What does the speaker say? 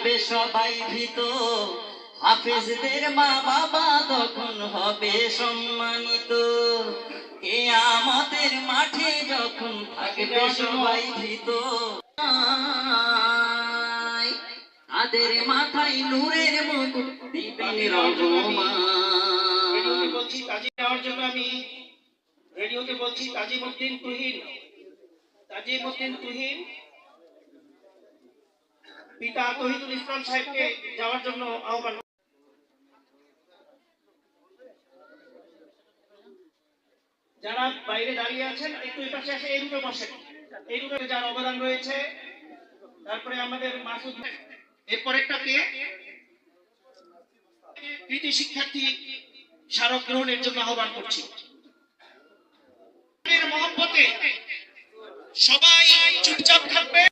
থাকবে সবাই ভীত, হাফেজদের মা বাবা তখন হবে সম্মানিত। কিয়ামতের মাঠে যখন থাকবে সবাই ভীত, তাদের মাথায় নূরের মুকুট দিবেন রহমান। বলছি তাজিম দেওয়ার জন্য আমি রেডিওতে বলছি তাজিমউদ্দিন তুহিন পিতা তহিদুল ইসলাম সাহেবকে যাওয়ার জন্য আহ্বান। যারা বাইরে দাঁড়িয়ে আছেন একটু এই পাশে এসে এই রুমে বসেন, এই রুমে যার অবদান রয়েছে। তারপরে আমাদের মাসুদ, এরপরেরটা কে? কৃতি শিক্ষার্থী স্মারক গ্রহণের জন্য আহ্বান করছি। মহব্বতে সবাই চুপচাপ থাকবে।